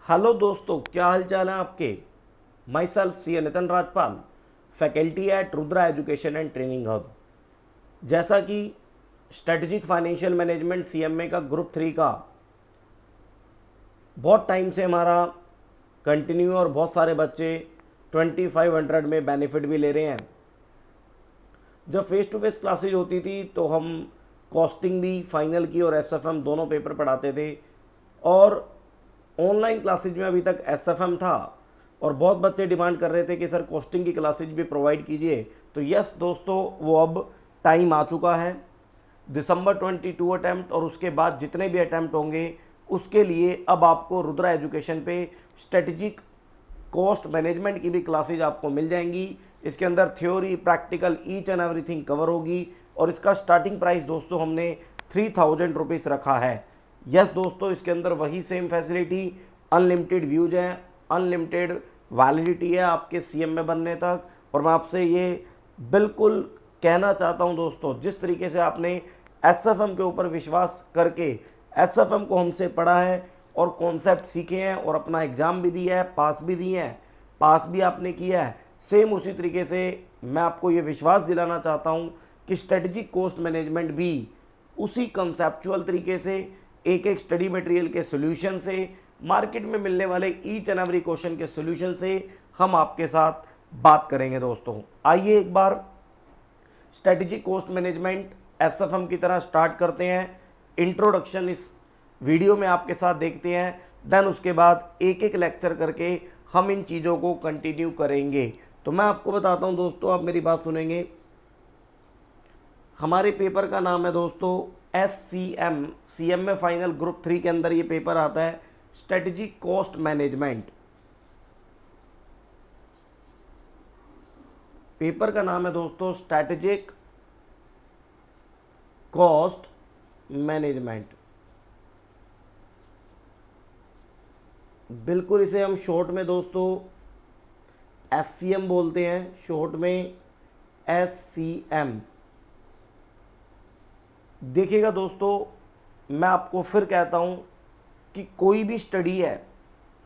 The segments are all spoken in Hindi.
हेलो दोस्तों, क्या हाल चाल है आपके। Myself C Nitin Rajpal, faculty at Rudra education and training hub. जैसा कि स्ट्रेटजिक फाइनेंशियल मैनेजमेंट सीएमए का ग्रुप 3 का बहुत टाइम से हमारा कंटिन्यू और बहुत सारे बच्चे 2500 में बेनिफिट भी ले रहे हैं। जब फेस टू फेस क्लासेज होती थी तो हम कॉस्टिंग भी फाइनल की और एसएफएम दोनों पेपर पढ़ाते थे, और ऑनलाइन क्लासेज में अभी तक एसएफएम था और बहुत बच्चे डिमांड कर रहे थे कि सर कॉस्टिंग की क्लासेज भी प्रोवाइड कीजिए। तो यस दोस्तों, वो अब टाइम आ चुका है। दिसंबर 22 अटैम्प्ट और उसके बाद जितने भी अटैम्प्ट होंगे उसके लिए अब आपको रुद्रा एजुकेशन पे स्ट्रेटजिक कॉस्ट मैनेजमेंट की भी क्लासेज आपको मिल जाएंगी। इसके अंदर theory, practical, each and everything cover होगी और इसका स्टार्टिंग प्राइस दोस्तों हमने 3000 रुपीज़ रखा है। यस दोस्तों, इसके अंदर वही सेम फैसिलिटी, अनलिमिटेड व्यूज हैं, अनलिमिटेड वैलिडिटी है आपके सीएम में बनने तक। और मैं आपसे ये बिल्कुल कहना चाहता हूं दोस्तों, जिस तरीके से आपने एसएफएम के ऊपर विश्वास करके एसएफएम को हमसे पढ़ा है और कॉन्सेप्ट सीखे हैं और अपना एग्ज़ाम भी दिया है, पास भी दिए हैं, पास भी आपने किया है, सेम उसी तरीके से मैं आपको ये विश्वास दिलाना चाहता हूँ कि स्ट्रेटजिक कॉस्ट मैनेजमेंट भी उसी कंसेप्चुअल तरीके से एक एक स्टडी मटेरियल के सोल्यूशन से, मार्केट में मिलने वाले ईच एंड एवरी क्वेश्चन के सोल्यूशन से हम आपके साथ बात करेंगे। दोस्तों आइए एक बार स्ट्रेटजिक कॉस्ट मैनेजमेंट एसएफएम की तरह स्टार्ट करते हैं। इंट्रोडक्शन इस वीडियो में आपके साथ देखते हैं, देन उसके बाद एक एक लेक्चर करके हम इन चीज़ों को कंटिन्यू करेंगे। तो मैं आपको बताता हूं दोस्तों, आप मेरी बात सुनेंगे। हमारे पेपर का नाम है दोस्तों SCM, सीएमए फाइनल ग्रुप 3 के अंदर ये पेपर आता है स्ट्रेटजिक कॉस्ट मैनेजमेंट। पेपर का नाम है दोस्तों स्ट्रेटजिक कॉस्ट मैनेजमेंट। बिल्कुल इसे हम शॉर्ट में दोस्तों SCM बोलते हैं, शॉर्ट में SCM। देखिएगा दोस्तों, मैं आपको फिर कहता हूं कि कोई भी स्टडी है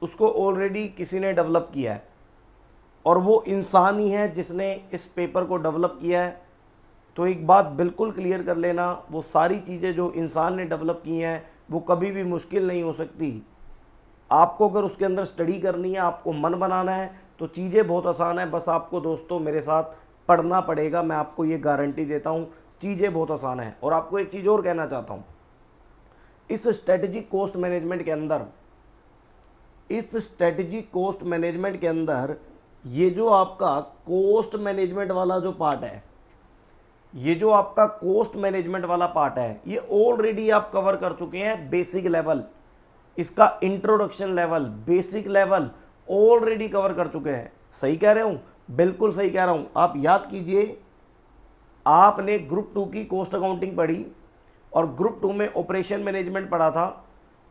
उसको ऑलरेडी किसी ने डेवलप किया है और वो इंसान ही है जिसने इस पेपर को डेवलप किया है। तो एक बात बिल्कुल क्लियर कर लेना, वो सारी चीज़ें जो इंसान ने डेवलप की हैं वो कभी भी मुश्किल नहीं हो सकती। आपको अगर उसके अंदर स्टडी करनी है, आपको मन बनाना है, तो चीज़ें बहुत आसान है। बस आपको दोस्तों मेरे साथ पढ़ना पड़ेगा, मैं आपको ये गारंटी देता हूँ, चीज़ें बहुत आसान है। और आपको एक चीज़ और कहना चाहता हूँ, इस स्ट्रेटजिक कॉस्ट मैनेजमेंट के अंदर, इस स्ट्रेटजिक कॉस्ट मैनेजमेंट के अंदर ये जो आपका कॉस्ट मैनेजमेंट वाला जो पार्ट है, ये जो आपका कॉस्ट मैनेजमेंट वाला पार्ट है, ये ऑलरेडी आप कवर कर चुके हैं। बेसिक लेवल, इसका introduction level, basic level already cover कर चुके हैं। सही कह रहे हूँ? बिल्कुल सही कह रहा हूँ। आप याद कीजिए, आपने ग्रुप 2 की कॉस्ट अकाउंटिंग पढ़ी और ग्रुप 2 में ऑपरेशन मैनेजमेंट पढ़ा था।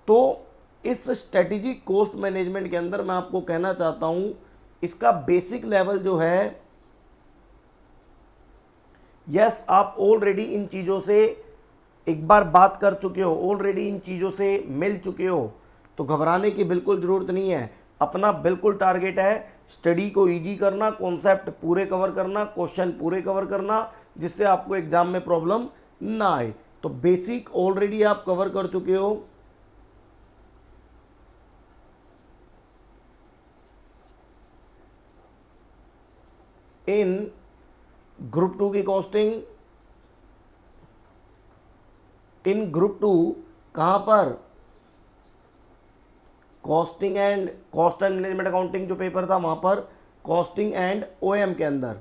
तो इस स्ट्रेटजिक कॉस्ट मैनेजमेंट के अंदर मैं आपको कहना चाहता हूं, इसका बेसिक लेवल जो है, यस आप ऑलरेडी इन चीज़ों से एक बार बात कर चुके हो, ऑलरेडी इन चीज़ों से मिल चुके हो, तो घबराने की बिल्कुल ज़रूरत नहीं है। अपना बिल्कुल टारगेट है स्टडी को इजी करना, कॉन्सेप्ट पूरे कवर करना, क्वेश्चन पूरे कवर करना, जिससे आपको एग्जाम में प्रॉब्लम ना आए। तो बेसिक ऑलरेडी आप कवर कर चुके हो। इन ग्रुप 2 की कॉस्टिंग, इन ग्रुप 2 कहां पर, costing and cost and management accounting जो पेपर था वहां पर कॉस्टिंग एंड ओएम के अंदर,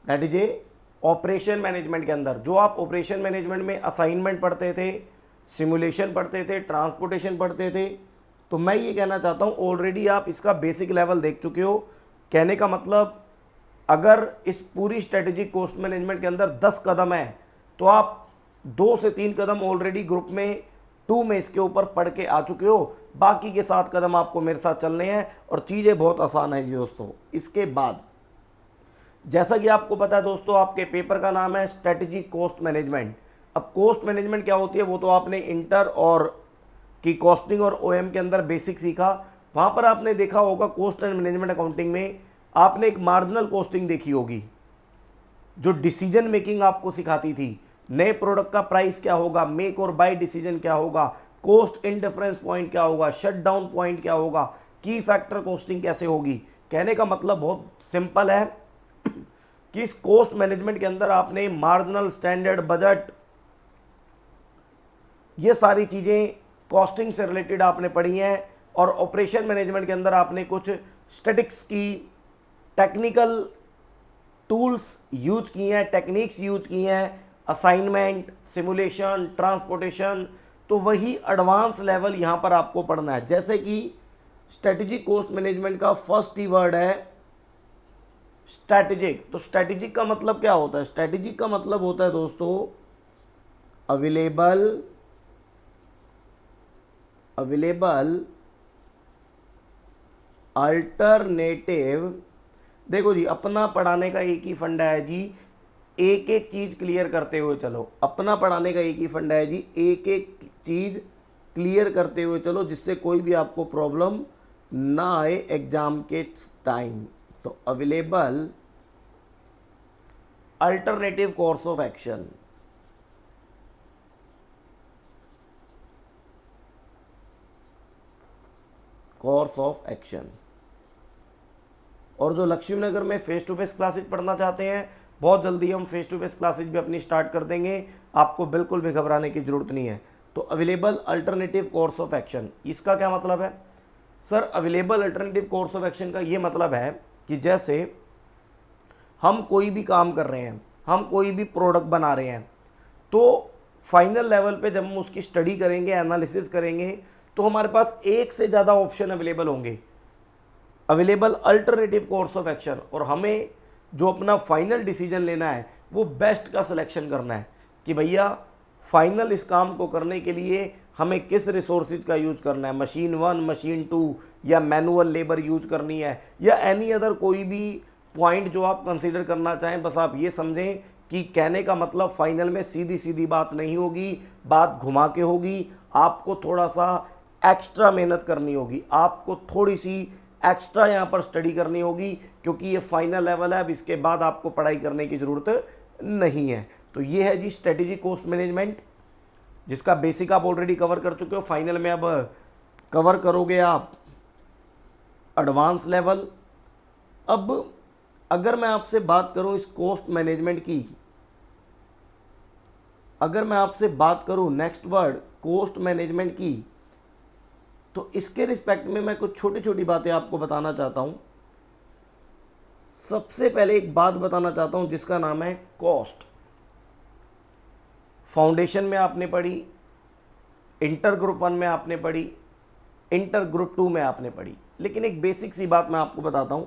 that is A operation management के अंदर, जो आप ऑपरेशन मैनेजमेंट में असाइनमेंट पढ़ते थे, सिमुलेशन पढ़ते थे, ट्रांसपोर्टेशन पढ़ते थे। तो मैं ये कहना चाहता हूँ ऑलरेडी आप इसका बेसिक लेवल देख चुके हो। कहने का मतलब, अगर इस पूरी स्ट्रेटेजिक कॉस्ट मैनेजमेंट के अंदर 10 कदम है तो आप 2 से 3 कदम ऑलरेडी ग्रुप में 2 में इसके ऊपर पढ़ के आ चुके हो। बाकी के 7 कदम आपको मेरे साथ चलने हैं और चीज़ें बहुत आसान है जी दोस्तों। इसके बाद जैसा कि आपको पता है दोस्तों, आपके पेपर का नाम है स्ट्रेटजिक कॉस्ट मैनेजमेंट। अब कॉस्ट मैनेजमेंट क्या होती है वो तो आपने इंटर और कि कॉस्टिंग और ओएम के अंदर बेसिक सीखा, वहाँ पर आपने देखा होगा कॉस्ट एंड मैनेजमेंट अकाउंटिंग में आपने एक मार्जिनल कॉस्टिंग देखी होगी जो डिसीजन मेकिंग आपको सिखाती थी। नए प्रोडक्ट का प्राइस क्या होगा, मेक और बाय डिसीजन क्या होगा, कॉस्ट इंडिफरेंस पॉइंट क्या होगा, शट डाउन पॉइंट क्या होगा, की फैक्टर कॉस्टिंग कैसे होगी। कहने का मतलब बहुत सिंपल है कि इस कॉस्ट मैनेजमेंट के अंदर आपने मार्जिनल, स्टैंडर्ड, बजट, ये सारी चीज़ें कॉस्टिंग से रिलेटेड आपने पढ़ी हैं। और ऑपरेशन मैनेजमेंट के अंदर आपने कुछ स्टैटिक्स की टेक्निकल टूल्स यूज किए हैं, टेक्निक्स यूज की हैं, असाइनमेंट, सिमुलेशन, ट्रांसपोर्टेशन। तो वही एडवांस लेवल यहाँ पर आपको पढ़ना है। जैसे कि स्ट्रेटेजिक कॉस्ट मैनेजमेंट का फर्स्ट ही वर्ड है स्ट्रैटेजिक। तो स्ट्रैटेजिक का मतलब क्या होता है? स्ट्रैटेजिक का मतलब होता है दोस्तों अवेलेबल अल्टरनेटिव। देखो जी, अपना पढ़ाने का एक ही फंडा है जी, एक एक चीज़ क्लियर करते हुए चलो। अपना पढ़ाने का एक ही फंडा है जी, एक एक चीज़ क्लियर करते हुए चलो, जिससे कोई भी आपको प्रॉब्लम ना आए एग्जाम के टाइम। तो available alternative course of action, course of action. और जो लक्ष्मी नगर में फेस टू फेस क्लासेज पढ़ना चाहते हैं, बहुत जल्दी हम फेस टू फेस क्लासेज भी अपनी स्टार्ट कर देंगे, आपको बिल्कुल भी घबराने की ज़रूरत नहीं है। तो available alternative course of action, इसका क्या मतलब है sir? Available alternative course of action का ये मतलब है कि जैसे हम कोई भी काम कर रहे हैं, हम कोई भी प्रोडक्ट बना रहे हैं, तो फाइनल लेवल पे जब हम उसकी स्टडी करेंगे, एनालिसिस करेंगे, तो हमारे पास एक से ज़्यादा ऑप्शन अवेलेबल होंगे, available alternative course of action. और हमें जो अपना फाइनल डिसीजन लेना है वो बेस्ट का सिलेक्शन करना है कि भैया फाइनल इस काम को करने के लिए हमें किस रिसोर्सेज का यूज़ करना है, मशीन 1, मशीन 2, या मैनुअल लेबर यूज करनी है, या एनी अदर कोई भी पॉइंट जो आप कंसीडर करना चाहें। बस आप ये समझें कि कहने का मतलब फाइनल में सीधी सीधी बात नहीं होगी, बात घुमा के होगी। आपको थोड़ा सा एक्स्ट्रा मेहनत करनी होगी, आपको थोड़ी सी एक्स्ट्रा यहाँ पर स्टडी करनी होगी, क्योंकि ये फाइनल लेवल है। अब इसके बाद आपको पढ़ाई करने की ज़रूरत नहीं है। तो ये है जी स्ट्रेटेजिक कॉस्ट मैनेजमेंट, जिसका बेसिक आप ऑलरेडी कवर कर चुके हो। फाइनल में अब कवर करोगे आप एडवांस लेवल। अब अगर मैं आपसे बात करूं इस कॉस्ट मैनेजमेंट की, अगर मैं आपसे बात करूं नेक्स्ट वर्ड कॉस्ट मैनेजमेंट की, तो इसके रिस्पेक्ट में मैं कुछ छोटी छोटी बातें आपको बताना चाहता हूं। सबसे पहले एक बात बताना चाहता हूं जिसका नाम है कॉस्ट। फाउंडेशन में आपने पढ़ी, इंटर ग्रुप 1 में आपने पढ़ी, इंटर ग्रुप 2 में आपने पढ़ी, लेकिन एक बेसिक सी बात मैं आपको बताता हूं।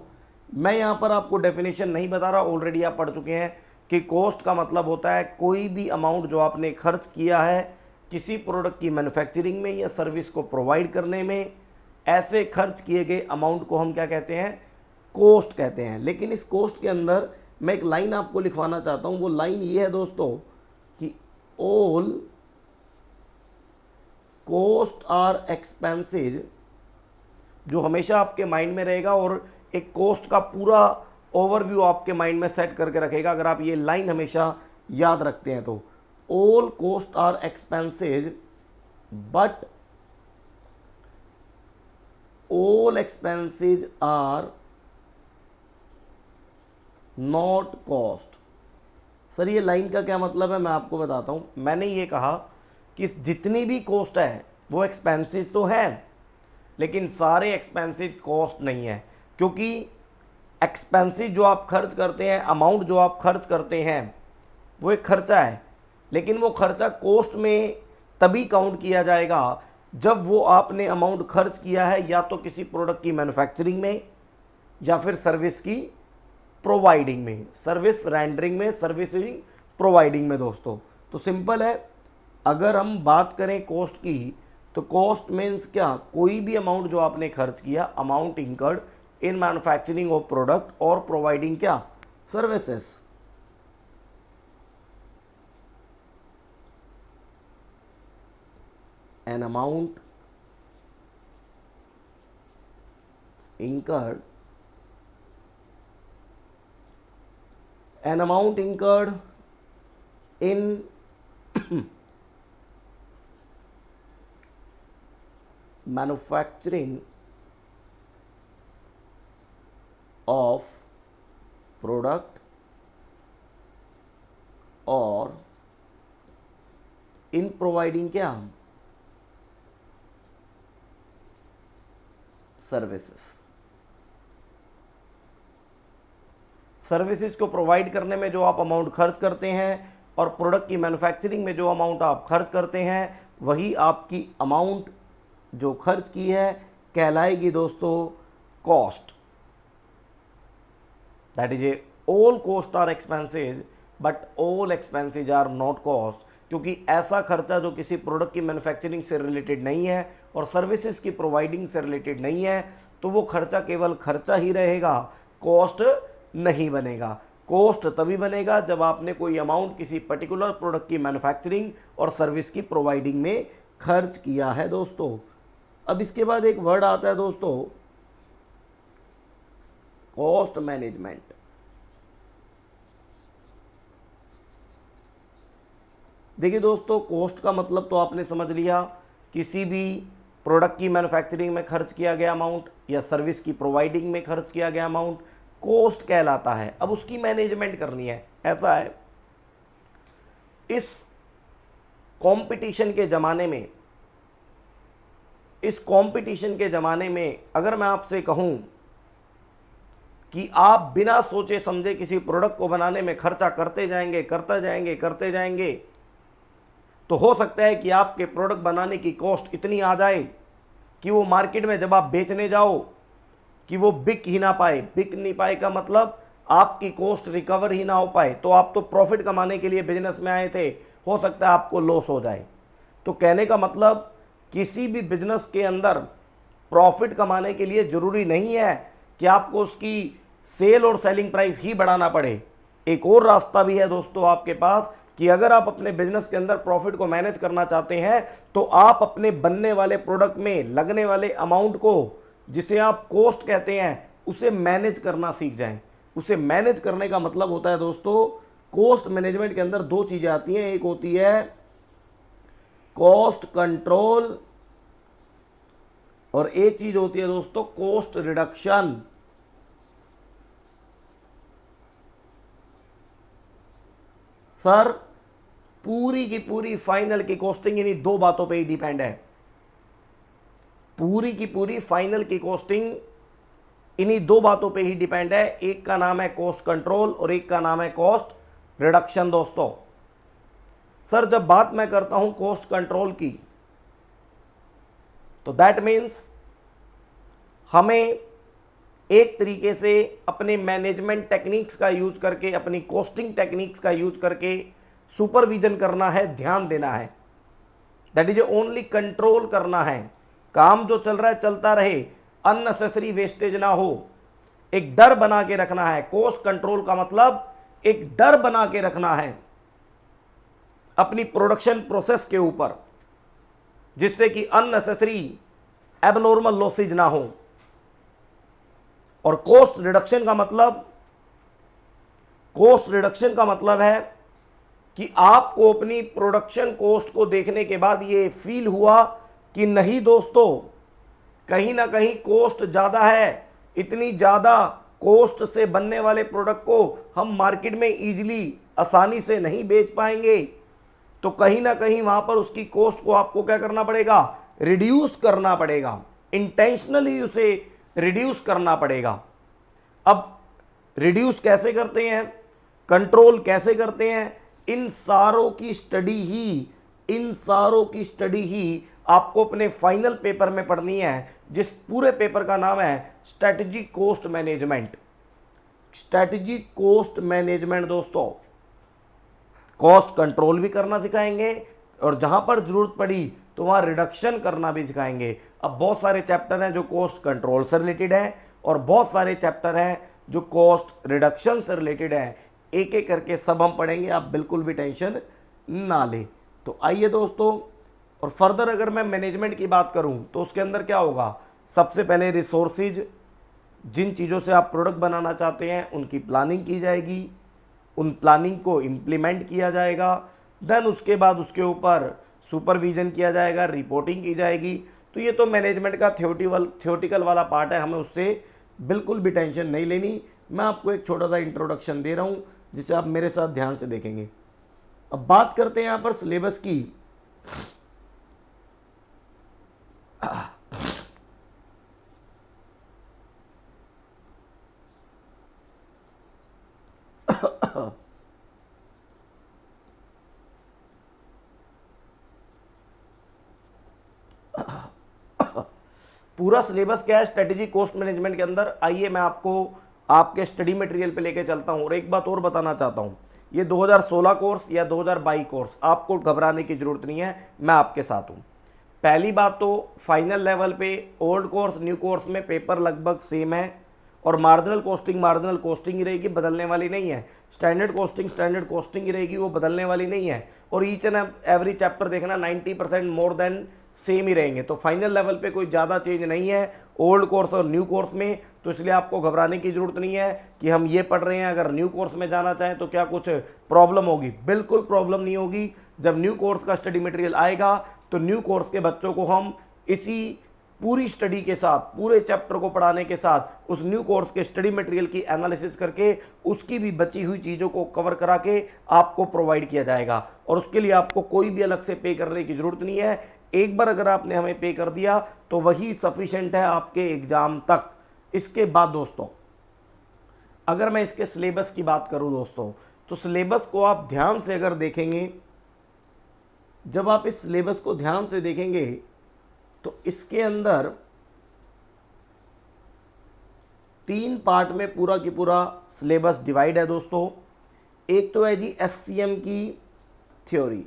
मैं यहां पर आपको डेफिनेशन नहीं बता रहा, ऑलरेडी आप पढ़ चुके हैं कि कॉस्ट का मतलब होता है कोई भी अमाउंट जो आपने खर्च किया है किसी प्रोडक्ट की मैन्युफैक्चरिंग में या सर्विस को प्रोवाइड करने में, ऐसे खर्च किए गए अमाउंट को हम क्या कहते हैं? कॉस्ट कहते हैं। लेकिन इस कॉस्ट के अंदर मैं एक लाइन आपको लिखवाना चाहता हूं। वो लाइन ये है दोस्तों कि ऑल कॉस्ट आर एक्सपेंसेज, जो हमेशा आपके माइंड में रहेगा और एक कॉस्ट का पूरा ओवरव्यू आपके माइंड में सेट करके रखेगा अगर आप ये लाइन हमेशा याद रखते हैं तो। All cost are expenses but all expenses are not cost. Sir ये लाइन का क्या मतलब है, मैं आपको बताता हूं। मैंने ये कहा कि जितनी भी कॉस्ट है वो एक्सपेंसेस तो है, लेकिन सारे एक्सपेंसेस कॉस्ट नहीं है, क्योंकि एक्सपेंसेस जो आप खर्च करते हैं, अमाउंट जो आप खर्च करते हैं, वो एक खर्चा है, लेकिन वो खर्चा कॉस्ट में तभी काउंट किया जाएगा जब वो आपने अमाउंट खर्च किया है या तो किसी प्रोडक्ट की मैन्युफैक्चरिंग में या फिर सर्विस की प्रोवाइडिंग में, सर्विस रेंडरिंग में, सर्विसिंग प्रोवाइडिंग में दोस्तों। तो सिंपल है, अगर हम बात करें कॉस्ट की तो कॉस्ट मीन्स क्या? कोई भी अमाउंट जो आपने खर्च किया, amount incurred in manufacturing of product और प्रोवाइडिंग क्या? Services. An amount incurred, an amount incurred in manufacturing of product or in providing क्या सर्विसेज को प्रोवाइड करने में जो आप अमाउंट खर्च करते हैं और प्रोडक्ट की मैन्युफैक्चरिंग में जो अमाउंट आप खर्च करते हैं वही आपकी अमाउंट जो खर्च की है कहलाएगी दोस्तों cost. That is a all cost are expenses but all expenses are not cost, क्योंकि ऐसा खर्चा जो किसी प्रोडक्ट की मैन्युफैक्चरिंग से रिलेटेड नहीं है और सर्विसेज की प्रोवाइडिंग से रिलेटेड नहीं है तो वो खर्चा केवल खर्चा ही रहेगा, कॉस्ट नहीं बनेगा। कॉस्ट तभी बनेगा जब आपने कोई अमाउंट किसी पर्टिकुलर प्रोडक्ट की मैन्युफैक्चरिंग और सर्विस की प्रोवाइडिंग में खर्च किया है दोस्तों। अब इसके बाद एक वर्ड आता है दोस्तों कॉस्ट मैनेजमेंट। देखिए दोस्तों, कॉस्ट का मतलब तो आपने समझ लिया, किसी भी प्रोडक्ट की मैन्युफैक्चरिंग में खर्च किया गया अमाउंट या सर्विस की प्रोवाइडिंग में खर्च किया गया अमाउंट कॉस्ट कहलाता है। अब उसकी मैनेजमेंट करनी है। ऐसा है, इस कंपटीशन के ज़माने में अगर मैं आपसे कहूं कि आप बिना सोचे समझे किसी प्रोडक्ट को बनाने में खर्चा करते जाएंगे तो हो सकता है कि आपके प्रोडक्ट बनाने की कॉस्ट इतनी आ जाए कि वो मार्केट में जब आप बेचने जाओ कि वो बिक ही ना पाए। बिक नहीं पाए का मतलब आपकी कॉस्ट रिकवर ही ना हो पाए। तो आप तो प्रॉफिट कमाने के लिए बिजनेस में आए थे, हो सकता है आपको लॉस हो जाए। तो कहने का मतलब किसी भी बिजनेस के अंदर प्रॉफिट कमाने के लिए ज़रूरी नहीं है कि आपको उसकी सेल और सेलिंग प्राइस ही बढ़ाना पड़े। एक और रास्ता भी है दोस्तों आपके पास कि अगर आप अपने बिजनेस के अंदर प्रॉफिट को मैनेज करना चाहते हैं तो आप अपने बनने वाले प्रोडक्ट में लगने वाले अमाउंट को, जिसे आप कॉस्ट कहते हैं, उसे मैनेज करना सीख जाएं। उसे मैनेज करने का मतलब होता है दोस्तों, कॉस्ट मैनेजमेंट के अंदर दो चीज़ें आती हैं। एक होती है कॉस्ट कंट्रोल और एक चीज होती है दोस्तों कॉस्ट रिडक्शन। सर, पूरी की पूरी फाइनल की कॉस्टिंग इन्हीं दो बातों पे ही डिपेंड है। पूरी की पूरी फाइनल की कॉस्टिंग इन्हीं दो बातों पे ही डिपेंड है। एक का नाम है कॉस्ट कंट्रोल और एक का नाम है कॉस्ट रिडक्शन। दोस्तों सर, जब बात मैं करता हूं कॉस्ट कंट्रोल की तो दैट मीन्स हमें एक तरीके से अपने मैनेजमेंट टेक्निक्स का यूज करके, अपनी कॉस्टिंग टेक्निक्स का यूज करके सुपरविजन करना है, ध्यान देना है। दैट इज ओनली कंट्रोल करना है। काम जो चल रहा है चलता रहे, अननेसेसरी वेस्टेज ना हो। एक डर बना के रखना है। कॉस्ट कंट्रोल का मतलब एक डर बना के रखना है अपनी प्रोडक्शन प्रोसेस के ऊपर, जिससे कि अननेसेसरी एबनॉर्मल लॉसेज ना हो। और कॉस्ट रिडक्शन का मतलब है कि आपको अपनी प्रोडक्शन कॉस्ट को देखने के बाद ये फील हुआ कि नहीं दोस्तों, कहीं ना कहीं कॉस्ट ज़्यादा है। इतनी ज़्यादा कॉस्ट से बनने वाले प्रोडक्ट को हम मार्केट में ईजिली आसानी से नहीं बेच पाएंगे। तो कहीं ना कहीं वहाँ पर उसकी कॉस्ट को आपको क्या करना पड़ेगा, रिड्यूस करना पड़ेगा। इंटेंशनली उसे रिड्यूस करना पड़ेगा। अब रिड्यूस कैसे करते हैं, कंट्रोल कैसे करते हैं, इन सारों की स्टडी ही आपको अपने फाइनल पेपर में पढ़नी है, जिस पूरे पेपर का नाम है strategy cost management. Strategy cost management दोस्तों कॉस्ट कंट्रोल भी करना सिखाएंगे और जहां पर जरूरत पड़ी तो वहां रिडक्शन करना भी सिखाएंगे। अब बहुत सारे चैप्टर हैं जो कॉस्ट कंट्रोल से रिलेटेड हैं और बहुत सारे चैप्टर हैं जो कॉस्ट रिडक्शन से रिलेटेड हैं। एक एक करके सब हम पढ़ेंगे, आप बिल्कुल भी टेंशन ना लें। तो आइए दोस्तों, और फर्दर अगर मैं मैनेजमेंट की बात करूं तो उसके अंदर क्या होगा, सबसे पहले रिसोर्सेज, जिन चीज़ों से आप प्रोडक्ट बनाना चाहते हैं उनकी प्लानिंग की जाएगी, उन प्लानिंग को इम्प्लीमेंट किया जाएगा, देन उसके बाद उसके ऊपर सुपरविज़न किया जाएगा, रिपोर्टिंग की जाएगी। तो ये तो मैनेजमेंट का थ्योरेटिकल वाला पार्ट है, हमें उससे बिल्कुल भी टेंशन नहीं लेनी। मैं आपको एक छोटा सा इंट्रोडक्शन दे रहा हूँ जिसे आप मेरे साथ ध्यान से देखेंगे। अब बात करते हैं यहाँ पर सिलेबस की। पूरा सिलेबस क्या है स्ट्रेटेजी कोस्ट मैनेजमेंट के अंदर, आइए मैं आपको आपके स्टडी मटेरियल पे लेके चलता हूँ। और एक बात और बताना चाहता हूँ, ये 2016 कोर्स या 2022 कोर्स, आपको घबराने की जरूरत नहीं है, मैं आपके साथ हूँ। पहली बात तो फाइनल लेवल पे ओल्ड कोर्स न्यू कोर्स में पेपर लगभग सेम है और मार्जिनल कोस्टिंग ही रहेगी, बदलने वाली नहीं है। स्टैंडर्ड कोस्टिंग ही रहेगी, वो बदलने वाली नहीं है। और ईच एंड एवरी चैप्टर देखना 90% मोर देन सेम ही रहेंगे। तो फाइनल लेवल पे कोई ज़्यादा चेंज नहीं है ओल्ड कोर्स और न्यू कोर्स में। तो इसलिए आपको घबराने की ज़रूरत नहीं है कि हम ये पढ़ रहे हैं, अगर न्यू कोर्स में जाना चाहें तो क्या कुछ प्रॉब्लम होगी। बिल्कुल प्रॉब्लम नहीं होगी। जब न्यू कोर्स का स्टडी मटेरियल आएगा तो न्यू कोर्स के बच्चों को हम इसी पूरी स्टडी के साथ, पूरे चैप्टर को पढ़ाने के साथ, उस न्यू कोर्स के स्टडी मटेरियल की एनालिसिस करके उसकी भी बची हुई चीज़ों को कवर करा के आपको प्रोवाइड किया जाएगा। और उसके लिए आपको कोई भी अलग से पे करने की ज़रूरत नहीं है। एक बार अगर आपने हमें पे कर दिया तो वही सफिशेंट है आपके एग्ज़ाम तक। इसके बाद दोस्तों, अगर मैं इसके सिलेबस की बात करूं दोस्तों, तो सिलेबस को आप ध्यान से अगर देखेंगे, जब आप इस सिलेबस को ध्यान से देखेंगे तो इसके अंदर 3 पार्ट में पूरा की पूरा सिलेबस डिवाइड है दोस्तों। एक तो है जी एससीएम की थ्योरी।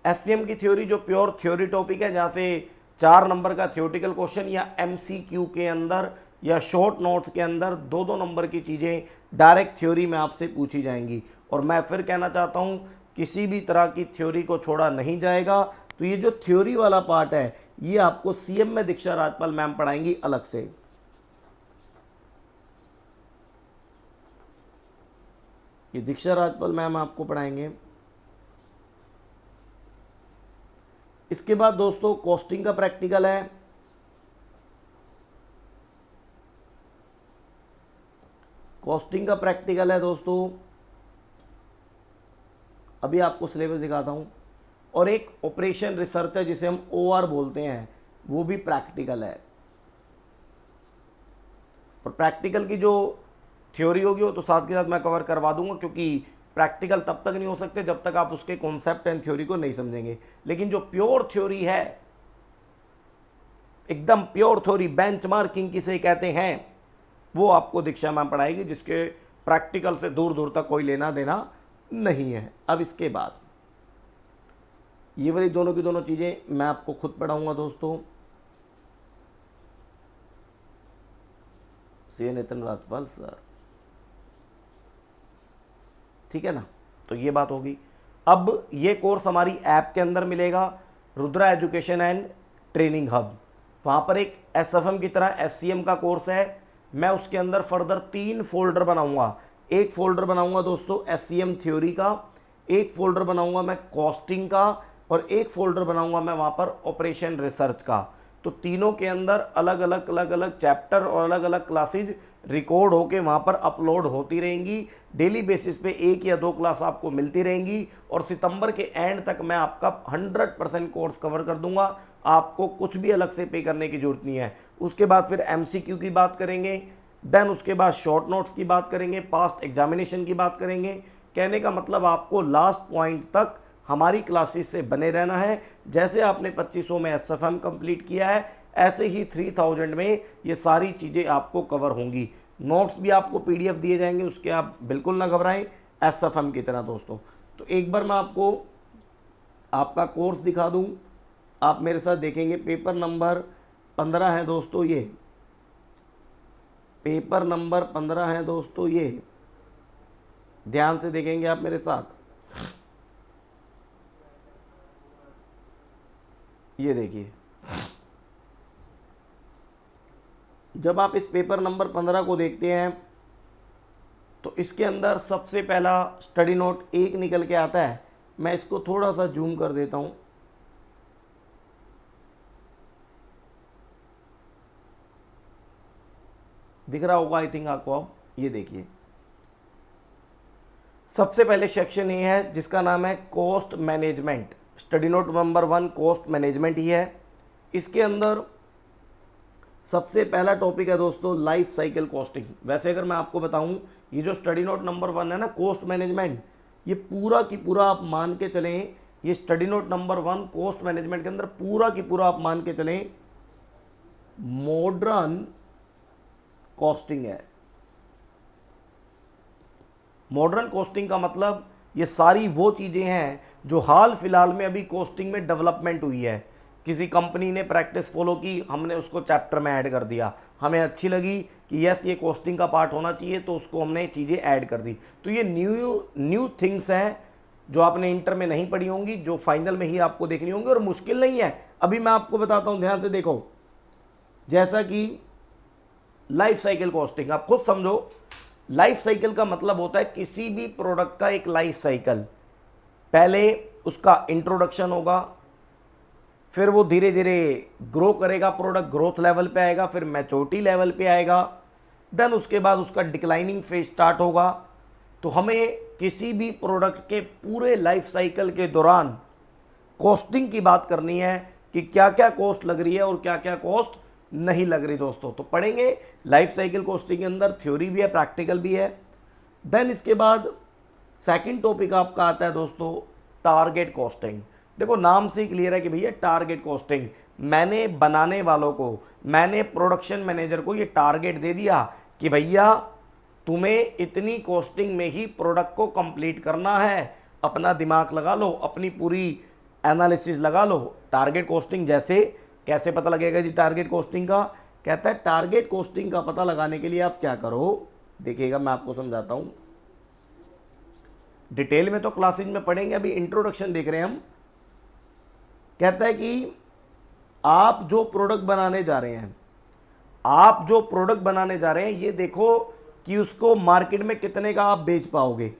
एससीएम की थ्योरी जो प्योर थ्योरी टॉपिक है, जहाँ से 4 नंबर का थ्योरेटिकल क्वेश्चन या एमसीक्यू के अंदर या शॉर्ट नोट्स के अंदर 2-2 नंबर की चीज़ें डायरेक्ट थ्योरी में आपसे पूछी जाएंगी। और मैं फिर कहना चाहता हूँ, किसी भी तरह की थ्योरी को छोड़ा नहीं जाएगा। तो ये जो थ्योरी वाला पार्ट है ये आपको सीएम में दीक्षा राजपाल मैम पढ़ाएंगी अलग से। ये दीक्षा राजपाल मैम आपको पढ़ाएंगे। इसके बाद दोस्तों कॉस्टिंग का प्रैक्टिकल है। कॉस्टिंग का प्रैक्टिकल है दोस्तों, अभी आपको सिलेबस दिखाता हूं। और एक ऑपरेशन रिसर्च है जिसे हम ओआर बोलते हैं, वो भी प्रैक्टिकल है। और प्रैक्टिकल की जो थ्योरी होगी वो तो साथ के साथ मैं कवर करवा दूंगा, क्योंकि प्रैक्टिकल तब तक नहीं हो सकते जब तक आप उसके कॉन्सेप्ट एंड थ्योरी को नहीं समझेंगे। लेकिन जो प्योर थ्योरी है, एकदम प्योर थ्योरी, बेंचमार्किंग किसे कहते हैं, वो आपको दीक्षा मैम पढ़ाएगी, जिसके प्रैक्टिकल से दूर दूर तक कोई लेना देना नहीं है। अब इसके बाद ये वाली दोनों की दोनों चीज़ें मैं आपको खुद पढ़ाऊंगा दोस्तों। सी नितिन राजपाल सर, ठीक है ना। तो ये बात होगी। अब ये कोर्स हमारी ऐप के अंदर मिलेगा, Rudra education and training hub. वहाँ पर एक एसएफएम की तरह एससीएम का कोर्स है। मैं उसके अंदर फर्दर 3 फोल्डर बनाऊंगा। एक फोल्डर बनाऊंगा दोस्तों एससीएम थ्योरी का, एक फोल्डर बनाऊंगा मैं कॉस्टिंग का, और एक फोल्डर बनाऊंगा मैं वहाँ पर ऑपरेशन रिसर्च का। तो तीनों के अंदर अलग अलग चैप्टर और अलग अलग क्लासेज रिकॉर्ड होके वहाँ पर अपलोड होती रहेंगी। डेली बेसिस पे 1 या 2 क्लास आपको मिलती रहेंगी। और सितंबर के एंड तक मैं आपका 100% कोर्स कवर कर दूंगा। आपको कुछ भी अलग से पे करने की जरूरत नहीं है। उसके बाद फिर एमसीक्यू की बात करेंगे, देन उसके बाद शॉर्ट नोट्स की बात करेंगे, पास्ट एग्जामिनेशन की बात करेंगे। कहने का मतलब आपको लास्ट पॉइंट तक हमारी क्लासेस से बने रहना है। जैसे आपने 2500 में एसएफएम कंप्लीट किया है, ऐसे ही 3000 में ये सारी चीज़ें आपको कवर होंगी। नोट्स भी आपको पीडीएफ दिए जाएंगे, उसके आप बिल्कुल ना घबराएं, एसएफएम की तरह दोस्तों। तो एक बार मैं आपको आपका कोर्स दिखा दूं, आप मेरे साथ देखेंगे। पेपर नंबर 15 है दोस्तों, ये पेपर नंबर 15 है दोस्तों, ये ध्यान से देखेंगे आप मेरे साथ। ये देखिए, जब आप इस पेपर नंबर 15 को देखते हैं तो इसके अंदर सबसे पहला स्टडी नोट 1 निकल के आता है। मैं इसको थोड़ा सा जूम कर देता हूँ। दिख रहा होगा आई थिंक आपको। अब ये देखिए, सबसे पहले सेक्शन ये है जिसका नाम है cost management. Study note number 1 cost management ही है। इसके अंदर सबसे पहला टॉपिक है दोस्तों लाइफ साइकिल कॉस्टिंग। वैसे अगर मैं आपको बताऊं, ये जो स्टडी नोट नंबर 1 है ना कॉस्ट मैनेजमेंट, ये पूरा की पूरा आप मान के चलें, ये study note number 1 cost management के अंदर पूरा की पूरा आप मान के चलें मॉडर्न कॉस्टिंग है। मॉडर्न कॉस्टिंग का मतलब ये सारी वो चीज़ें हैं जो हाल फिलहाल में अभी कॉस्टिंग में डेवलपमेंट हुई है। किसी कंपनी ने प्रैक्टिस फॉलो की, हमने उसको चैप्टर में ऐड कर दिया, हमें अच्छी लगी कि यस ये कॉस्टिंग का पार्ट होना चाहिए, तो उसको हमने चीज़ें ऐड कर दी। तो ये न्यू थिंग्स हैं जो आपने इंटर में नहीं पढ़ी होंगी, जो फाइनल में ही आपको देखनी होंगी, और मुश्किल नहीं है। अभी मैं आपको बताता हूँ, ध्यान से देखो। जैसा कि लाइफ साइकिल कॉस्टिंग, आप खुद समझो। लाइफ साइकिल का मतलब होता है किसी भी प्रोडक्ट का एक लाइफ साइकिल। पहले उसका इंट्रोडक्शन होगा, फिर वो धीरे धीरे ग्रो करेगा, प्रोडक्ट ग्रोथ लेवल पे आएगा, फिर मैच्योरिटी लेवल पे आएगा, देन उसके बाद उसका डिक्लाइनिंग फेज स्टार्ट होगा। तो हमें किसी भी प्रोडक्ट के पूरे लाइफ साइकिल के दौरान कॉस्टिंग की बात करनी है कि क्या क्या कॉस्ट लग रही है और क्या क्या कॉस्ट नहीं लग रही दोस्तों। तो पढ़ेंगे लाइफ साइकिल कॉस्टिंग के अंदर, थ्योरी भी है, प्रैक्टिकल भी है। देन इसके बाद सेकंड टॉपिक आपका आता है दोस्तों टारगेट कॉस्टिंग। देखो नाम से ही क्लियर है कि भैया टारगेट कॉस्टिंग, मैंने बनाने वालों को, मैंने प्रोडक्शन मैनेजर को ये टारगेट दे दिया कि भैया तुम्हें इतनी कॉस्टिंग में ही प्रोडक्ट को कंप्लीट करना है। अपना दिमाग लगा लो, अपनी पूरी एनालिसिस लगा लो। टारगेट कॉस्टिंग जैसे कैसे पता लगेगा जी टारगेट कॉस्टिंग का? कहता है टारगेट कॉस्टिंग का पता लगाने के लिए आप क्या करो, देखिएगा मैं आपको समझाता हूं। डिटेल में तो क्लासेज में पढ़ेंगे, अभी इंट्रोडक्शन देख रहे हैं हम। कहता है कि आप जो प्रोडक्ट बनाने जा रहे हैं, आप जो प्रोडक्ट बनाने जा रहे हैं, ये देखो कि उसको मार्केट में कितने का आप बेच पाओगे।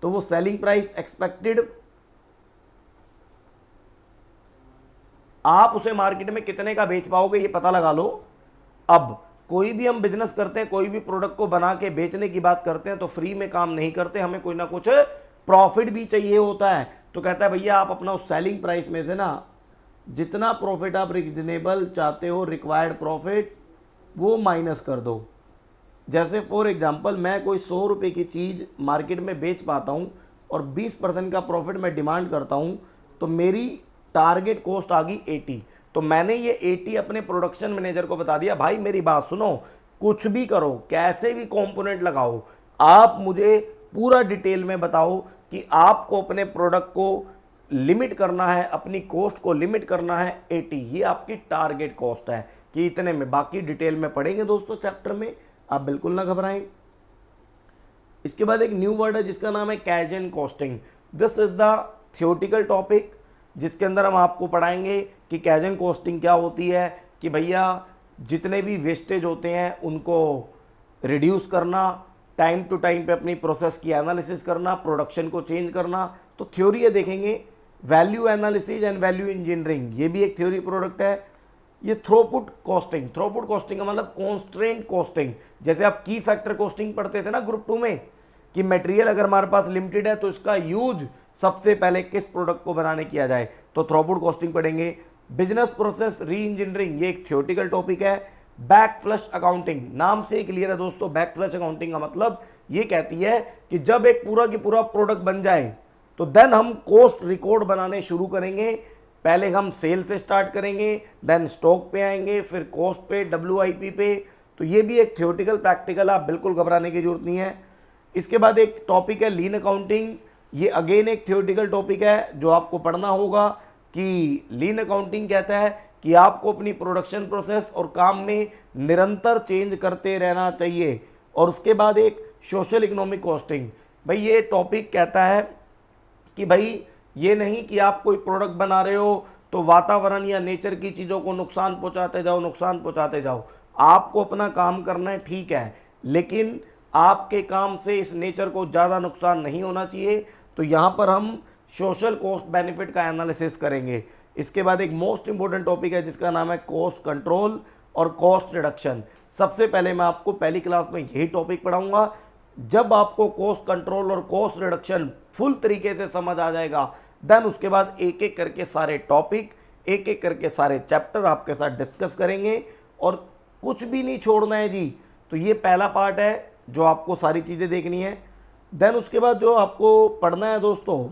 तो वो सेलिंग प्राइस एक्सपेक्टेड, आप उसे मार्केट में कितने का बेच पाओगे ये पता लगा लो। अब कोई भी हम बिजनेस करते हैं, कोई भी प्रोडक्ट को बना के बेचने की बात करते हैं, तो फ्री में काम नहीं करते, हमें कोई ना कुछ प्रॉफिट भी चाहिए होता है। तो कहता है भैया आप अपना उस सेलिंग प्राइस में से ना जितना प्रॉफिट आप रीजनेबल चाहते हो, रिक्वायर्ड प्रॉफिट, वो माइनस कर दो। जैसे फॉर एग्जांपल मैं कोई 100 रुपये की चीज़ मार्केट में बेच पाता हूँ और 20% का प्रॉफिट मैं डिमांड करता हूँ, तो मेरी टारगेट कॉस्ट आ गई 80। तो मैंने ये 80 अपने प्रोडक्शन मैनेजर को बता दिया, भाई मेरी बात सुनो, कुछ भी करो, कैसे भी कंपोनेंट लगाओ, आप मुझे पूरा डिटेल में बताओ कि आपको अपने प्रोडक्ट को लिमिट करना है, अपनी कॉस्ट को लिमिट करना है 80। ये आपकी टारगेट कॉस्ट है कि इतने में। बाकी डिटेल में पढ़ेंगे दोस्तों चैप्टर में, आप बिल्कुल ना घबराएं। इसके बाद एक न्यू वर्ड है जिसका नाम है kaizen costing. This is the theoretical topic जिसके अंदर हम आपको पढ़ाएंगे कि काइजेन कॉस्टिंग क्या होती है, कि भैया जितने भी वेस्टेज होते हैं उनको रिड्यूस करना, टाइम टू टाइम पे अपनी प्रोसेस की एनालिसिस करना, प्रोडक्शन को चेंज करना। तो थ्योरी है देखेंगे, value analysis and value engineering, ये भी एक थ्योरी प्रोडक्ट है। ये थ्रोपुट कॉस्टिंग, थ्रोपुट कॉस्टिंग का मतलब कॉन्स्ट्रेंट कॉस्टिंग। जैसे आप की फैक्टर कॉस्टिंग पढ़ते थे ना ग्रुप 2 में, कि मटेरियल अगर हमारे पास लिमिटेड है तो इसका यूज सबसे पहले किस प्रोडक्ट को बनाने किया जाए, तो थ्रोपुट कॉस्टिंग पढ़ेंगे। बिजनेस प्रोसेस री इंजीनियरिंग, ये एक थियोरेटिकल टॉपिक है। बैक फ्लश अकाउंटिंग, नाम से ही क्लियर है दोस्तों, बैक फ्लश अकाउंटिंग का मतलब ये कहती है कि जब एक पूरा की पूरा प्रोडक्ट बन जाए तो देन हम कॉस्ट रिकॉर्ड बनाने शुरू करेंगे। पहले हम सेल से स्टार्ट करेंगे, देन स्टॉक पे आएंगे, फिर कॉस्ट पे, WIP पे। तो ये भी एक थियोरेटिकल प्रैक्टिकल, आप बिल्कुल घबराने की जरूरत नहीं है। इसके बाद एक टॉपिक है लीन अकाउंटिंग, ये अगेन एक थियोरेटिकल टॉपिक है जो आपको पढ़ना होगा। कि लीन अकाउंटिंग कहता है कि आपको अपनी प्रोडक्शन प्रोसेस और काम में निरंतर चेंज करते रहना चाहिए। और उसके बाद एक सोशल इकोनॉमिक कॉस्टिंग, भाई ये टॉपिक कहता है कि भाई ये नहीं कि आप कोई प्रोडक्ट बना रहे हो तो वातावरण या नेचर की चीज़ों को नुकसान पहुंचाते जाओ, नुकसान पहुंचाते जाओ। आपको अपना काम करना है, ठीक है, लेकिन आपके काम से इस नेचर को ज़्यादा नुकसान नहीं होना चाहिए। तो यहाँ पर हम सोशल कॉस्ट बेनिफिट का एनालिसिस करेंगे। इसके बाद एक मोस्ट इंपॉर्टेंट टॉपिक है जिसका नाम है कॉस्ट कंट्रोल और कॉस्ट रिडक्शन। सबसे पहले मैं आपको पहली क्लास में यही टॉपिक पढ़ाऊंगा। जब आपको कॉस्ट कंट्रोल और कॉस्ट रिडक्शन फुल तरीके से समझ आ जाएगा, देन उसके बाद एक एक करके सारे टॉपिक, एक एक करके सारे चैप्टर आपके साथ डिस्कस करेंगे और कुछ भी नहीं छोड़ना है जी। तो ये पहला पार्ट है जो आपको सारी चीज़ें देखनी है। देन उसके बाद जो आपको पढ़ना है दोस्तों,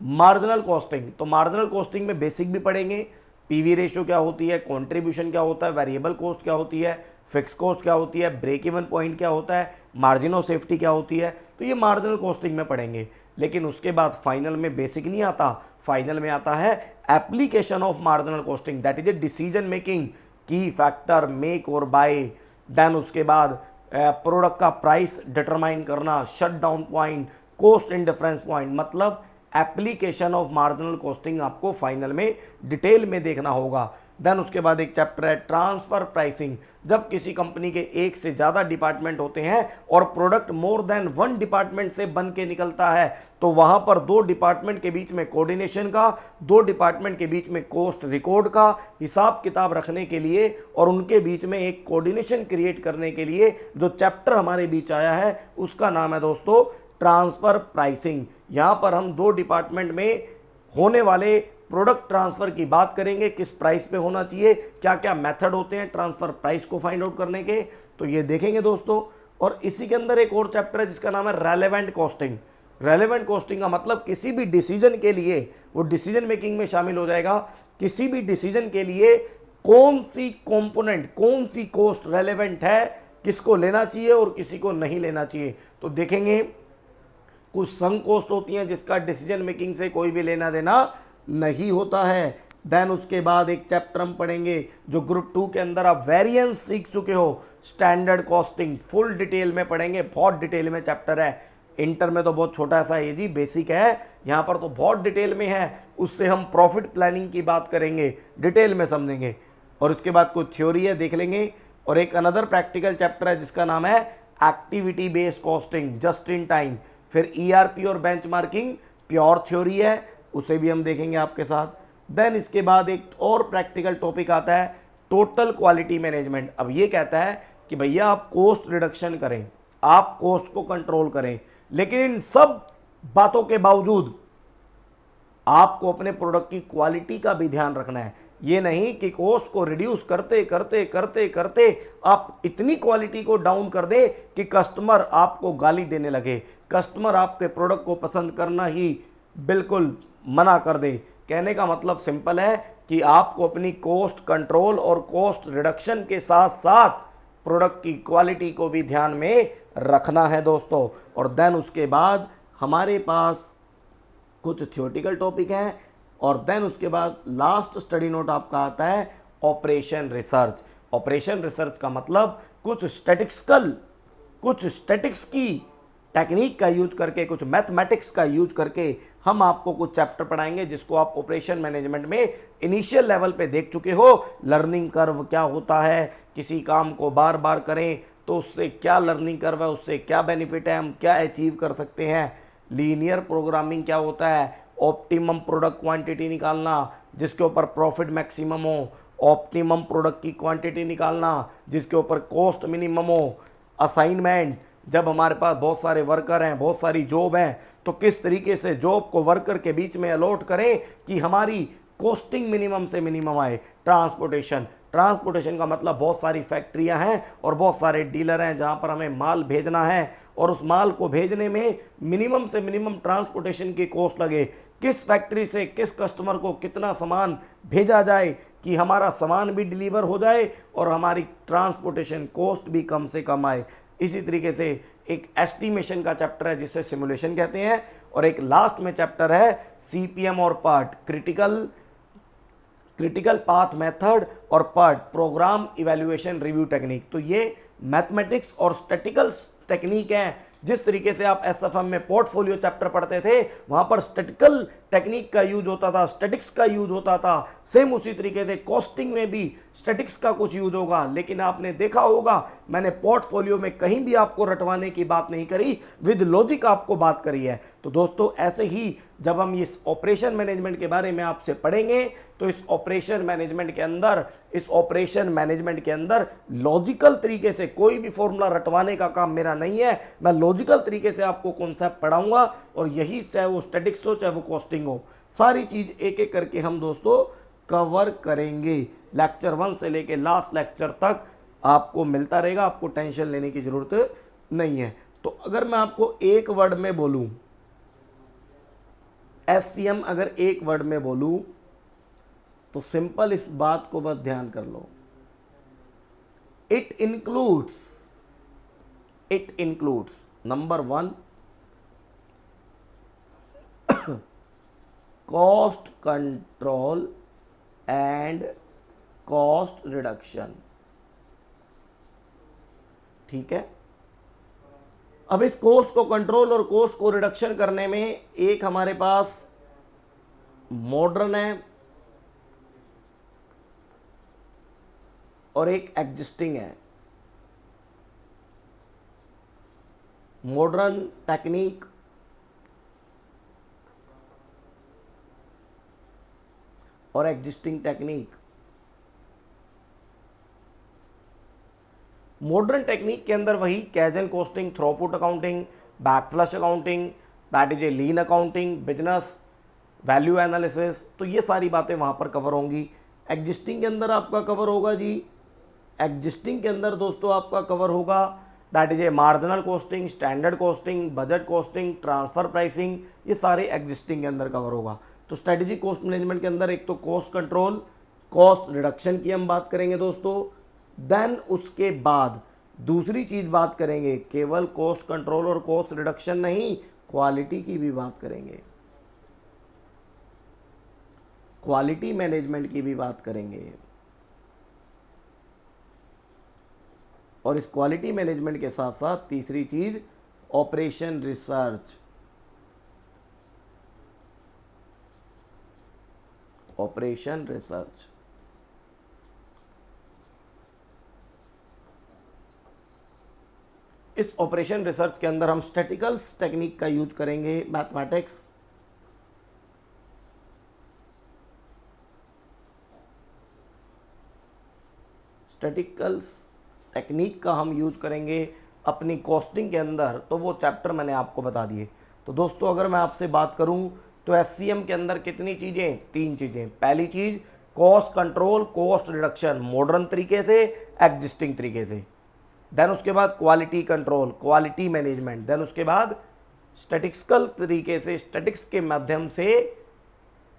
मार्जिनल कॉस्टिंग। तो मार्जिनल कॉस्टिंग में बेसिक भी पढ़ेंगे, पीवी रेशियो क्या होती है, कंट्रीब्यूशन क्या होता है, वेरिएबल कॉस्ट क्या होती है, फिक्स कॉस्ट क्या होती है, ब्रेक इवन पॉइंट क्या होता है, मार्जिन ऑफ सेफ्टी क्या होती है। तो ये मार्जिनल कॉस्टिंग में पढ़ेंगे। लेकिन उसके बाद फाइनल में बेसिक नहीं आता, फाइनल में आता है application of marginal costing, that is a decision making, की फैक्टर, मेक और बाय। देन उसके बाद प्रोडक्ट का प्राइस डिटरमाइन करना, shut down point, cost in difference point, मतलब एप्लीकेशन ऑफ मार्जिनल कॉस्टिंग आपको फाइनल में डिटेल में देखना होगा। देन उसके बाद एक चैप्टर है ट्रांसफर प्राइसिंग। जब किसी कंपनी के एक से ज़्यादा डिपार्टमेंट होते हैं और product more than one department से बन के निकलता है, तो वहाँ पर दो डिपार्टमेंट के बीच में कोऑर्डिनेशन का, दो डिपार्टमेंट के बीच में कॉस्ट रिकॉर्ड का हिसाब किताब रखने के लिए और उनके बीच में एक कोऑर्डिनेशन क्रिएट करने के लिए जो चैप्टर हमारे बीच आया है उसका नाम है दोस्तों ट्रांसफर प्राइसिंग। यहाँ पर हम दो डिपार्टमेंट में होने वाले प्रोडक्ट ट्रांसफर की बात करेंगे, किस प्राइस पे होना चाहिए, क्या क्या मेथड होते हैं ट्रांसफर प्राइस को फाइंड आउट करने के, तो ये देखेंगे दोस्तों। और इसी के अंदर एक और चैप्टर है जिसका नाम है रेलेवेंट कॉस्टिंग। रेलेवेंट कॉस्टिंग का मतलब किसी भी डिसीजन के लिए, वो डिसीजन मेकिंग में शामिल हो जाएगा, किसी भी डिसीजन के लिए कौन सी कंपोनेंट, कौन सी कॉस्ट रेलेवेंट है, किसको लेना चाहिए और किसी को नहीं लेना चाहिए। तो देखेंगे कुछ संक कॉस्ट होती हैं जिसका डिसीजन मेकिंग से कोई भी लेना देना नहीं होता है। देन उसके बाद एक चैप्टर हम पढ़ेंगे जो ग्रुप 2 के अंदर आप वेरिएंस सीख चुके हो, स्टैंडर्ड कॉस्टिंग, फुल डिटेल में पढ़ेंगे, बहुत डिटेल में चैप्टर है। इंटर में तो बहुत छोटा सा है जी, बेसिक है, यहाँ पर तो बहुत डिटेल में है। उससे हम प्रॉफिट प्लानिंग की बात करेंगे, डिटेल में समझेंगे। और उसके बाद कुछ थ्योरी है देख लेंगे। और एक अनदर प्रैक्टिकल चैप्टर है जिसका नाम है activity based costing, just in time. फिर ईआरपी और बेंचमार्किंग प्योर थ्योरी है, उसे भी हम देखेंगे आपके साथ। देन इसके बाद एक और प्रैक्टिकल टॉपिक आता है टोटल क्वालिटी मैनेजमेंट। अब ये कहता है कि भैया आप कॉस्ट रिडक्शन करें, आप कॉस्ट को कंट्रोल करें, लेकिन इन सब बातों के बावजूद आपको अपने प्रोडक्ट की क्वालिटी का भी ध्यान रखना है। ये नहीं कि कॉस्ट को रिड्यूस करते करते करते करते आप इतनी क्वालिटी को डाउन कर दे कि कस्टमर आपको गाली देने लगे, कस्टमर आपके प्रोडक्ट को पसंद करना ही बिल्कुल मना कर दे। कहने का मतलब सिंपल है कि आपको अपनी कॉस्ट कंट्रोल और कॉस्ट रिडक्शन के साथ साथ प्रोडक्ट की क्वालिटी को भी ध्यान में रखना है दोस्तों। और देन उसके बाद हमारे पास कुछ थ्योरेटिकल टॉपिक हैं और देन उसके बाद लास्ट स्टडी नोट आपका आता है ऑपरेशन रिसर्च। ऑपरेशन रिसर्च का मतलब कुछ स्टैटिक्स की टेक्निक का यूज करके, कुछ मैथमेटिक्स का यूज करके हम आपको कुछ चैप्टर पढ़ाएंगे जिसको आप ऑपरेशन मैनेजमेंट में इनिशियल लेवल पे देख चुके हो। लर्निंग कर्व क्या होता है, किसी काम को बार बार करें तो उससे क्या लर्निंग कर्व है, उससे क्या बेनिफिट है, हम क्या अचीव कर सकते हैं। लीनियर प्रोग्रामिंग क्या होता है, ऑप्टिमम प्रोडक्ट क्वांटिटी निकालना जिसके ऊपर प्रॉफिट मैक्सिमम हो, ऑप्टिमम प्रोडक्ट की क्वांटिटी निकालना जिसके ऊपर कॉस्ट मिनिमम हो। असाइनमेंट, जब हमारे पास बहुत सारे वर्कर हैं, बहुत सारी जॉब हैं, तो किस तरीके से जॉब को वर्कर के बीच में अलॉट करें कि हमारी कॉस्टिंग मिनिमम से मिनिमम आए। ट्रांसपोर्टेशन का मतलब बहुत सारी फैक्ट्रियां हैं और बहुत सारे डीलर हैं जहां पर हमें माल भेजना है और उस माल को भेजने में मिनिमम से मिनिमम ट्रांसपोर्टेशन की कॉस्ट लगे। किस फैक्ट्री से किस कस्टमर को कितना सामान भेजा जाए कि हमारा सामान भी डिलीवर हो जाए और हमारी ट्रांसपोर्टेशन कॉस्ट भी कम से कम आए। इसी तरीके से एक एस्टिमेशन का चैप्टर है जिसे सिमुलेशन कहते हैं। और एक लास्ट में चैप्टर है सीपीएम और पार्ट, क्रिटिकल पाथ मेथड और PERT, program evaluation review technique. तो ये मैथमेटिक्स और स्टैटिकल टेक्निक है। जिस तरीके से आप एसएफएम में पोर्टफोलियो चैप्टर पढ़ते थे, वहाँ पर स्टैटिकल टेक्निक का यूज होता था, स्टैटिक्स का यूज होता था, सेम उसी तरीके से कॉस्टिंग में भी स्टैटिक्स का कुछ यूज होगा। लेकिन आपने देखा होगा मैंने पोर्टफोलियो में कहीं भी आपको रटवाने की बात नहीं करी, विद लॉजिक आपको बात करी है। तो दोस्तों ऐसे ही जब हम इस ऑपरेशन मैनेजमेंट के बारे में आपसे पढ़ेंगे तो इस ऑपरेशन मैनेजमेंट के अंदर लॉजिकल तरीके से कोई भी फॉर्मूला रटवाने का काम मेरा नहीं है। मैं लॉजिकल तरीके से आपको कॉन्सेप्ट पढ़ाऊंगा और यही चाहे वो स्टैटिक्स हो चाहे वो कॉस्टिंग हो, सारी चीज एक एक करके हम दोस्तों कवर करेंगे। लेक्चर 1 से लेके लास्ट लेक्चर तक आपको मिलता रहेगा, आपको टेंशन लेने की जरूरत नहीं है। तो अगर मैं आपको एक वर्ड में बोलूं, एससीएम अगर एक वर्ड में बोलूं तो सिंपल इस बात को बस ध्यान कर लो, it includes number 1 cost control and cost reduction. ठीक है, अब इस कॉस्ट को कंट्रोल और कॉस्ट को रिडक्शन करने में एक हमारे पास मॉडर्न है और एक एग्जिस्टिंग है। मॉडर्न टेक्निक और एग्जिस्टिंग टेक्निक। मॉडर्न टेक्निक के अंदर वही kaizen costing, throughput accounting, backflush accounting, that is a lean accounting, business value analysis, तो ये सारी बातें वहाँ पर कवर होंगी। एग्जिस्टिंग के अंदर आपका कवर होगा जी, एग्जिस्टिंग के अंदर दोस्तों आपका कवर होगा that is A marginal costing, standard costing, budget costing, transfer pricing, ये सारे एग्जिस्टिंग के अंदर कवर होगा। तो स्ट्रेटेजी कॉस्ट मैनेजमेंट के अंदर एक तो कॉस्ट कंट्रोल, कॉस्ट रिडक्शन की हम बात करेंगे दोस्तों। देन उसके बाद दूसरी चीज बात करेंगे, केवल कॉस्ट कंट्रोल और कॉस्ट रिडक्शन नहीं, क्वालिटी की भी बात करेंगे, क्वालिटी मैनेजमेंट की भी बात करेंगे। और इस क्वालिटी मैनेजमेंट के साथ साथ तीसरी चीज ऑपरेशन रिसर्च, ऑपरेशन रिसर्च। इस ऑपरेशन रिसर्च के अंदर हम स्टैटिकल्स टेक्निक का यूज करेंगे, मैथमेटिक्स, स्टैटिकल्स टेक्निक का हम यूज करेंगे अपनी कॉस्टिंग के अंदर। तो वो चैप्टर मैंने आपको बता दिए। तो दोस्तों अगर मैं आपसे बात करूं तो एससीएम के अंदर कितनी चीज़ें, 3 चीज़ें। पहली चीज़ cost control, cost reduction, modern तरीके से, एग्जिस्टिंग तरीके से। देन उसके बाद quality control, quality management. Then उसके बाद स्टैटिस्टिकल तरीके से, स्टैटिक्स के माध्यम से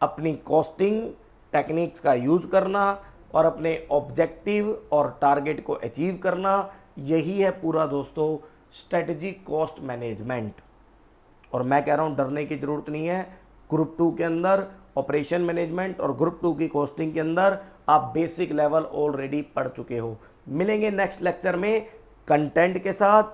अपनी कॉस्टिंग टेक्निक्स का यूज करना और अपने ऑब्जेक्टिव और टारगेट को अचीव करना। यही है पूरा दोस्तों स्ट्रेटजी कॉस्ट मैनेजमेंट। और मैं कह रहा हूँ डरने की ज़रूरत नहीं है। ग्रुप 2 के अंदर ऑपरेशन मैनेजमेंट और ग्रुप 2 की कॉस्टिंग के अंदर आप बेसिक लेवल ऑलरेडी पढ़ चुके हो। मिलेंगे नेक्स्ट लेक्चर में कंटेंट के साथ।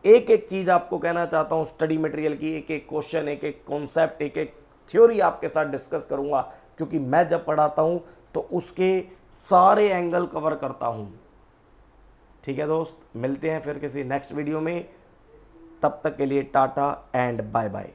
एक एक चीज़ आपको कहना चाहता हूँ, स्टडी मटेरियल की एक एक क्वेश्चन, एक एक कॉन्सेप्ट, एक एक थ्योरी आपके साथ डिस्कस करूँगा, क्योंकि मैं जब पढ़ाता हूँ तो उसके सारे एंगल कवर करता हूँ। ठीक है दोस्त, मिलते हैं फिर किसी नेक्स्ट वीडियो में। तब तक के लिए टाटा एंड बाय बाय।